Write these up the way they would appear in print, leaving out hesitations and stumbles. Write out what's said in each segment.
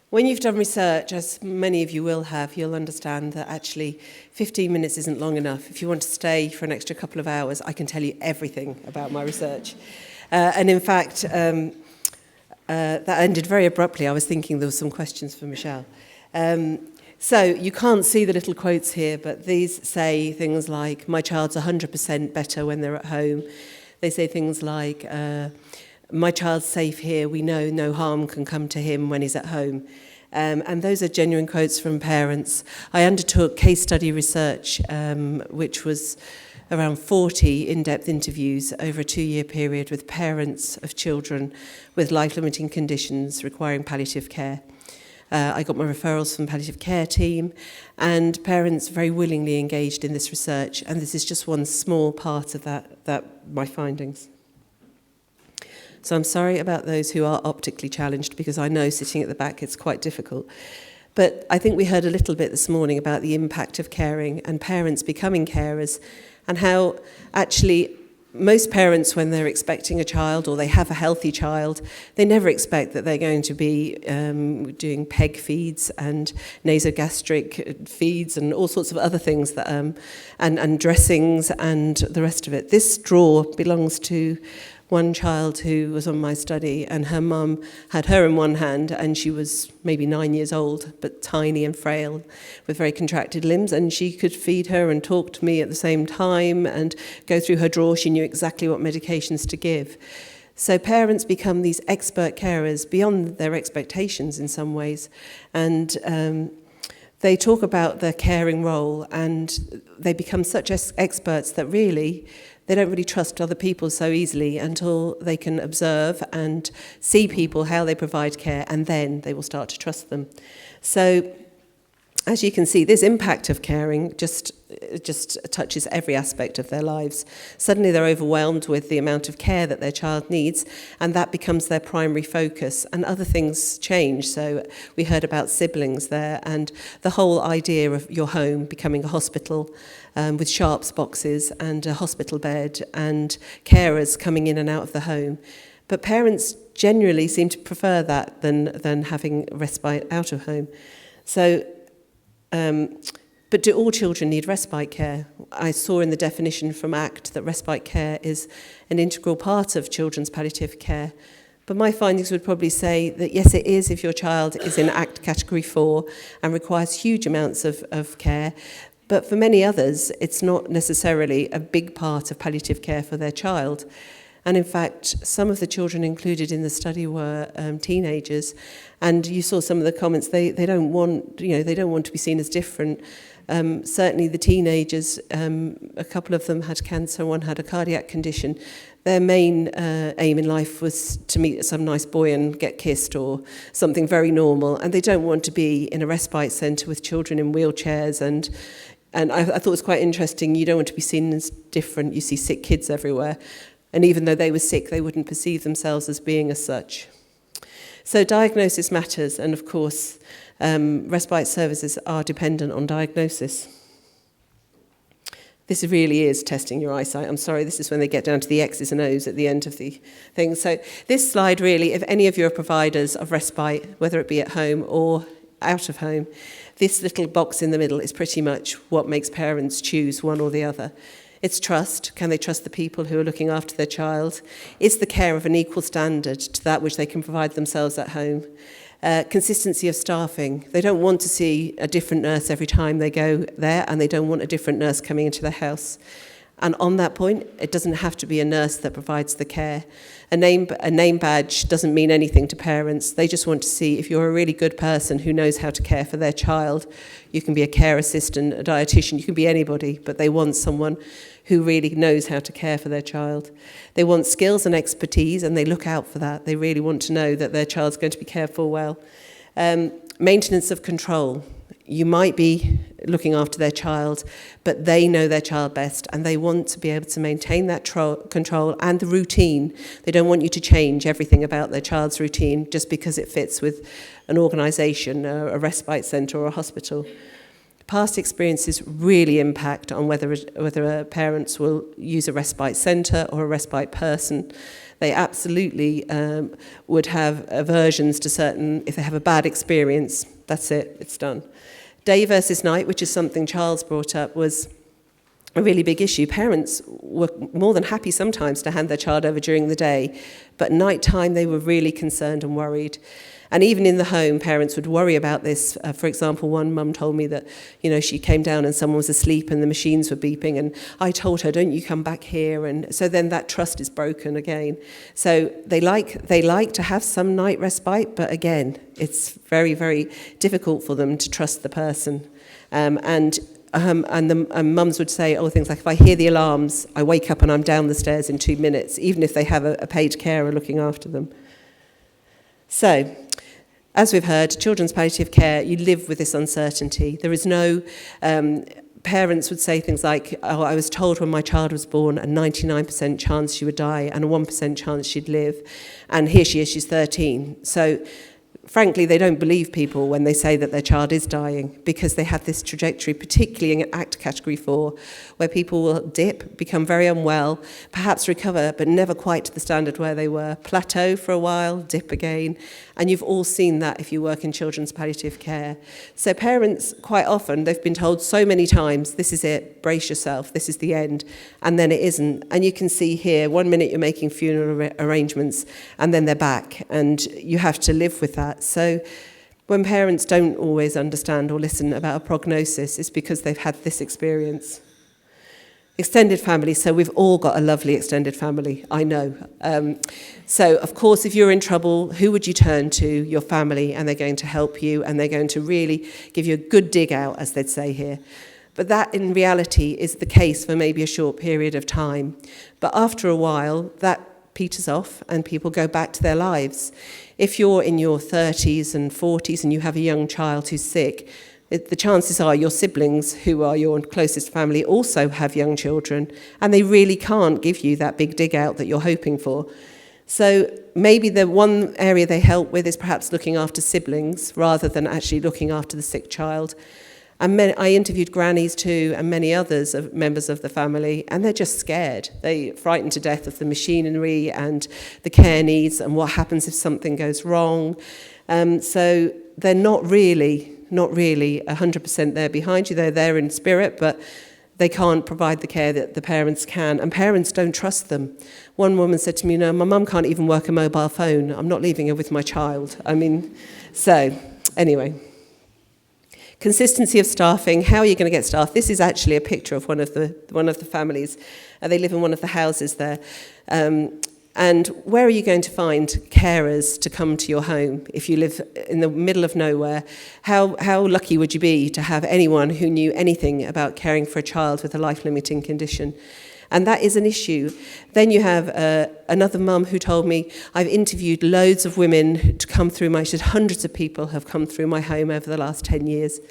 When you've done research, as many of you will have, you'll understand that actually 15 minutes isn't long enough. If you want to stay for an extra couple of hours, I can tell you everything about my research. And in fact, that ended very abruptly. I was thinking there were some questions for Michelle. So you can't see the little quotes here, but these say things like, my child's 100% better when they're at home. They say things like, my child's safe here, we know no harm can come to him when he's at home. And those are genuine quotes from parents. I undertook case study research, which was around 40 in-depth interviews over a 2-year period with parents of children with life-limiting conditions requiring palliative care. I got my referrals from the palliative care team, and parents very willingly engaged in this research, and this is just one small part of my findings. So I'm sorry about those who are optically challenged, because I know sitting at the back it's quite difficult. But I think we heard a little bit this morning about the impact of caring and parents becoming carers, and how actually most parents, when they're expecting a child or they have a healthy child, they never expect that they're going to be doing peg feeds and nasogastric feeds and all sorts of other things that and dressings and the rest of it. This drawer belongs to one child who was on my study, and her mum had her in one hand, and she was maybe 9 years old, but tiny and frail, with very contracted limbs, and she could feed her and talk to me at the same time and go through her drawer. She knew exactly what medications to give. So parents become these expert carers beyond their expectations in some ways, and they talk about their caring role, and they become such experts that really they don't really trust other people so easily until they can observe and see people, how they provide care, and then they will start to trust them. So, as you can see, this impact of caring just touches every aspect of their lives. Suddenly they're overwhelmed with the amount of care that their child needs, and that becomes their primary focus, and other things change. So we heard about siblings there, and the whole idea of your home becoming a hospital, with sharps boxes and a hospital bed and carers coming in and out of the home. But parents generally seem to prefer that than having respite out of home. So, but do all children need respite care? I saw in the definition from ACT that respite care is an integral part of children's palliative care. But my findings would probably say that yes, it is if your child is in ACT category 4 and requires huge amounts of care. But for many others, it's not necessarily a big part of palliative care for their child. And in fact, some of the children included in the study were teenagers, and you saw some of the comments. They don't want to be seen as different. Certainly, the teenagers, a couple of them had cancer, one had a cardiac condition. Their main aim in life was to meet some nice boy and get kissed, or something very normal. And they don't want to be in a respite centre with children in wheelchairs. And I thought it was quite interesting. You don't want to be seen as different. You see sick kids everywhere. And even though they were sick, they wouldn't perceive themselves as being as such. So diagnosis matters, and of course, respite services are dependent on diagnosis. This really is testing your eyesight. I'm sorry, this is when they get down to the X's and O's at the end of the thing. So this slide really, if any of you are providers of respite, whether it be at home or out of home, this little box in the middle is pretty much what makes parents choose one or the other. It's trust. Can they trust the people who are looking after their child? Is the care of an equal standard to that which they can provide themselves at home? Consistency of staffing. They don't want to see a different nurse every time they go there, and they don't want a different nurse coming into their house. And on that point, it doesn't have to be a nurse that provides the care. A name badge doesn't mean anything to parents. They just want to see if you're a really good person who knows how to care for their child. You can be a care assistant, a dietitian, you can be anybody, but they want someone who really knows how to care for their child. They want skills and expertise, and they look out for that. They really want to know that their child's going to be cared for well. Maintenance of control. You might be looking after their child, but they know their child best, and they want to be able to maintain that control and the routine. They don't want you to change everything about their child's routine just because it fits with an organisation, a respite centre or a hospital. Past experiences really impact on whether parents will use a respite centre or a respite person. They absolutely would have aversions to certain, if they have a bad experience, that's it, it's done. Day versus night, which is something Charles brought up, was a really big issue. Parents were more than happy sometimes to hand their child over during the day, but night time they were really concerned and worried. And even in the home, parents would worry about this. For example, one mum told me that, she came down and someone was asleep and the machines were beeping, and I told her, don't you come back here? And so then that trust is broken again. So they like to have some night respite, but again, it's very, very difficult for them to trust the person. And mums would say, things like, if I hear the alarms, I wake up and I'm down the stairs in 2 minutes, even if they have a paid carer looking after them. So, as we've heard, children's palliative care, you live with this uncertainty. There is no, parents would say things like, I was told when my child was born a 99% chance she would die and a 1% chance she'd live. And here she is, she's 13. So, frankly, they don't believe people when they say that their child is dying, because they have this trajectory, particularly in ACT category 4, where people will dip, become very unwell, perhaps recover, but never quite to the standard where they were, plateau for a while, dip again. And you've all seen that if you work in children's palliative care. So parents, quite often, they've been told so many times, this is it, brace yourself, this is the end, and then it isn't. And you can see here, 1 minute you're making funeral arrangements, and then they're back, and you have to live with that. So when parents don't always understand or listen about a prognosis, it's because they've had this experience. Extended family, so we've all got a lovely extended family, I know. So, of course, if you're in trouble, who would you turn to? Your family, and they're going to help you, and they're going to really give you a good dig out, as they'd say here. But that, in reality, is the case for maybe a short period of time. But after a while, that peters off, and people go back to their lives. If you're in your 30s and 40s and you have a young child who's sick, the chances are your siblings, who are your closest family, also have young children, and they really can't give you that big dig out that you're hoping for. So maybe the one area they help with is perhaps looking after siblings rather than actually looking after the sick child. And I interviewed grannies too, and many others, members of the family, and they're just scared. They're frightened to death of the machinery and the care needs and what happens if something goes wrong. So they're not really 100% there behind you. They're there in spirit, but they can't provide the care that the parents can, and parents don't trust them. One woman said to me, my mum can't even work a mobile phone. I'm not leaving her with my child. So anyway. Consistency of staffing. How are you going to get staff? This is actually a picture of one of the families. They live in one of the houses there. And where are you going to find carers to come to your home if you live in the middle of nowhere? How lucky would you be to have anyone who knew anything about caring for a child with a life-limiting condition? And that is an issue. Then you have another mum who told me, I've interviewed loads of women to come through she said, hundreds of people have come through my home over the last 10 years.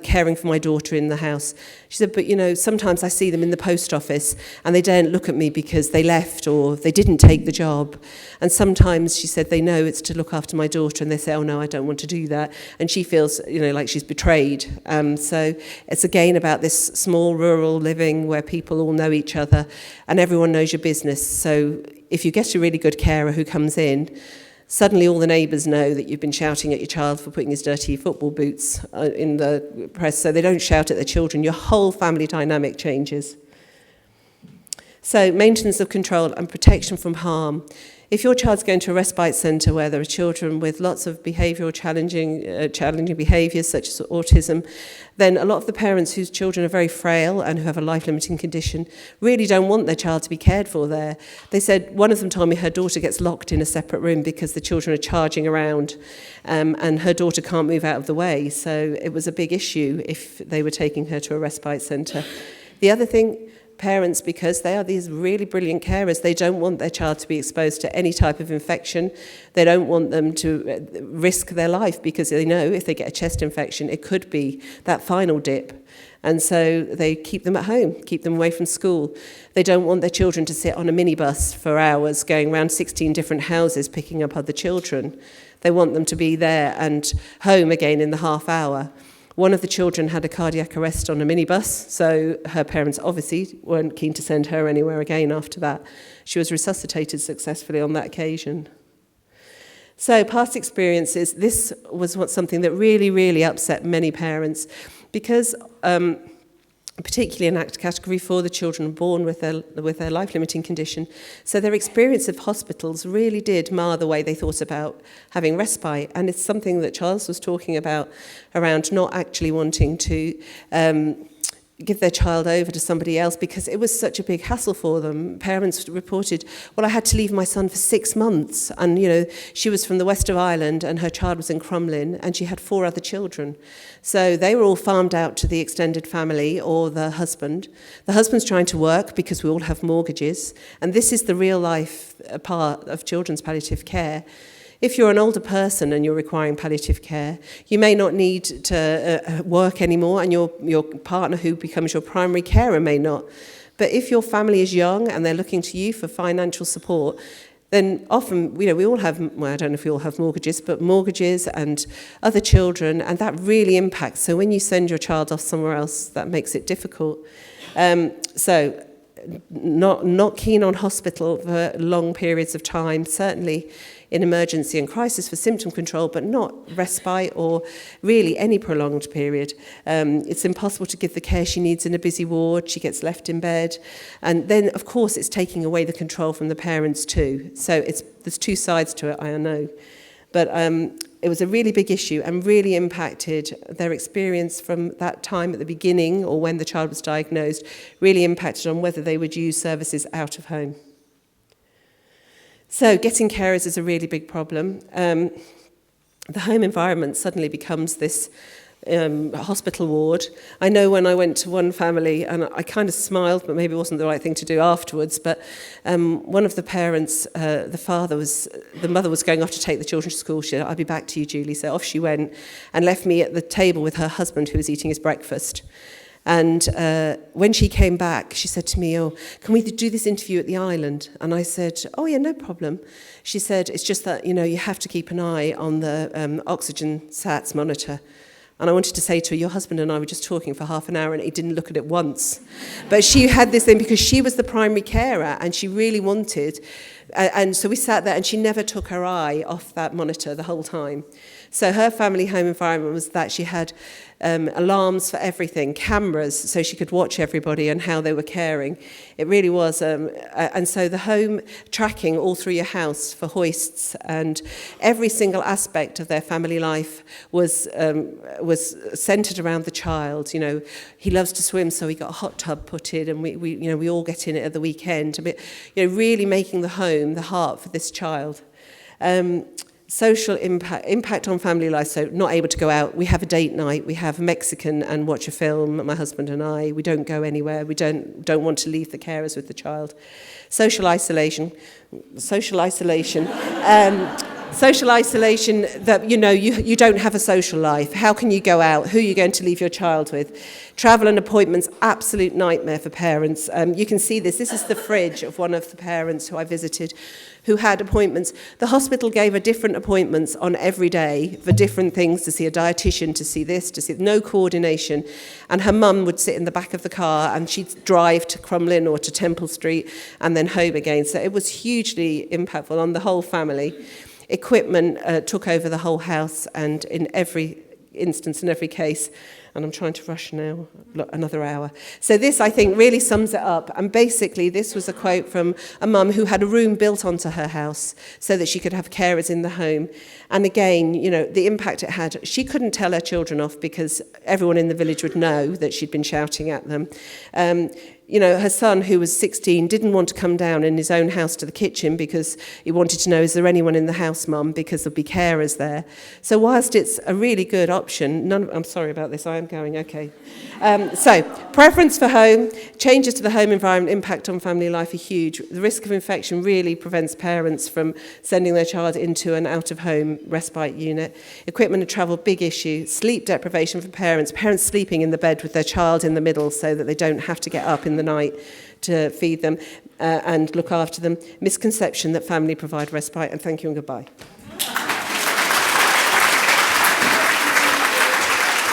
Caring for my daughter in the house. She said, but sometimes I see them in the post office and they daren't look at me because they left or they didn't take the job. And sometimes, she said, they know it's to look after my daughter and they say, oh no, I don't want to do that. And she feels, like she's betrayed. So it's again about this small rural living where people all know each other and everyone knows your business. So if you get a really good carer who comes in, suddenly all the neighbours know that you've been shouting at your child for putting his dirty football boots in the press, so they don't shout at their children. Your whole family dynamic changes. So maintenance of control and protection from harm. If your child's going to a respite centre where there are children with lots of behavioural challenging behaviours such as autism, then a lot of the parents whose children are very frail and who have a life-limiting condition really don't want their child to be cared for there. They said, one of them told me her daughter gets locked in a separate room because the children are charging around and her daughter can't move out of the way. So it was a big issue if they were taking her to a respite centre. The other thing, parents, because they are these really brilliant carers, they don't want their child to be exposed to any type of infection. They don't want them to risk their life because they know if they get a chest infection, it could be that final dip. And so they keep them at home, keep them away from school. They don't want their children to sit on a minibus for hours going around 16 different houses picking up other children. They want them to be there and home again in the half hour. One of the children had a cardiac arrest on a minibus, so her parents obviously weren't keen to send her anywhere again after that. She was resuscitated successfully on that occasion. So past experiences, this was something that really, really upset many parents because particularly in Act Category 4, the children born with their life-limiting condition. So their experience of hospitals really did mar the way they thought about having respite. And it's something that Charles was talking about around not actually wanting to give their child over to somebody else because it was such a big hassle for them. Parents reported, well, I had to leave my son for 6 months. And, she was from the west of Ireland and her child was in Crumlin and she had 4 other children. So they were all farmed out to the extended family or the husband. The husband's trying to work because we all have mortgages. And this is the real life part of children's palliative care. If you're an older person and you're requiring palliative care, you may not need to work anymore, and your partner who becomes your primary carer may not. But if your family is young and they're looking to you for financial support, then often, we all have, well, I don't know if we all have mortgages, but mortgages and other children, and that really impacts. So when you send your child off somewhere else, that makes it difficult. So not keen on hospital for long periods of time, certainly in emergency and crisis for symptom control, but not respite or really any prolonged period. It's impossible to give the care she needs in a busy ward. She gets left in bed. And then, of course, it's taking away the control from the parents too. So there's 2 sides to it, I know. But it was a really big issue and really impacted their experience from that time at the beginning or when the child was diagnosed, really impacted on whether they would use services out of home. So getting carers is a really big problem. The home environment suddenly becomes this hospital ward. I know when I went to one family, and I kind of smiled, but maybe it wasn't the right thing to do afterwards, but one of the parents, the mother was going off to take the children to school. She said, I'll be back to you, Julie. So off she went and left me at the table with her husband who was eating his breakfast. And when she came back, she said to me, can we do this interview at the island? And I said, oh, yeah, no problem. She said, it's just that, you have to keep an eye on the oxygen sats monitor. And I wanted to say to her, your husband and I were just talking for half an hour and he didn't look at it once. But she had this thing because she was the primary carer and she really wanted. And so we sat there and she never took her eye off that monitor the whole time. So her family home environment was that she had alarms for everything, cameras, so she could watch everybody and how they were caring. It really was. And so the home tracking all through your house for hoists and every single aspect of their family life was centred around the child. He loves to swim, so he got a hot tub put in, and we all get in it at the weekend. Really making the home the heart for this child. Social impact on family life, so not able to go out. We have a date night, we have Mexican and watch a film, my husband and I. We don't go anywhere, we don't want to leave the carers with the child. Social isolation that, you don't have a social life. How can you go out? Who are you going to leave your child with? Travel and appointments, absolute nightmare for parents. You can see this. This is the fridge of one of the parents who I visited who had appointments. The hospital gave her different appointments on every day for different things, to see a dietitian, to see this, to see no coordination. And her mum would sit in the back of the car and she'd drive to Crumlin or to Temple Street and then home again. So it was hugely impactful on the whole family. Equipment took over the whole house, and in every instance, in every case, and I'm trying to rush now, another hour. So this, I think, really sums it up. And basically, this was a quote from a mum who had a room built onto her house so that she could have carers in the home. And again, the impact it had, she couldn't tell her children off because everyone in the village would know that she'd been shouting at them. Her son, who was 16, didn't want to come down in his own house to the kitchen because he wanted to know, is there anyone in the house, Mum, because there'll be carers there. So whilst it's a really good option, I'm sorry about this, I am going, okay. So preference for home, changes to the home environment, impact on family life are huge. The risk of infection really prevents parents from sending their child into an out-of-home respite unit. Equipment and travel, big issue. Sleep deprivation for parents sleeping in the bed with their child in the middle so that they don't have to get up in the night to feed them and look after them. Misconception that family provide respite. And thank you and goodbye.